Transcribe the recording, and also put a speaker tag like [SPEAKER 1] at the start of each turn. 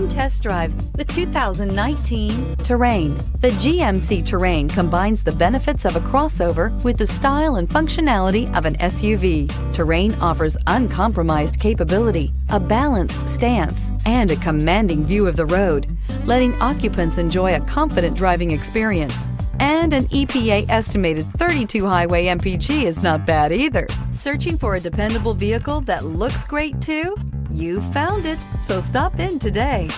[SPEAKER 1] Come test drive the 2019 Terrain. The GMC Terrain combines the benefits of a crossover with the style and functionality of an SUV. Terrain offers uncompromised capability, a balanced stance, and a commanding view of the road, letting occupants enjoy a confident driving experience. And an EPA estimated 32 highway MPG is not bad either. Searching for a dependable vehicle that looks great too? You found it, so stop in today.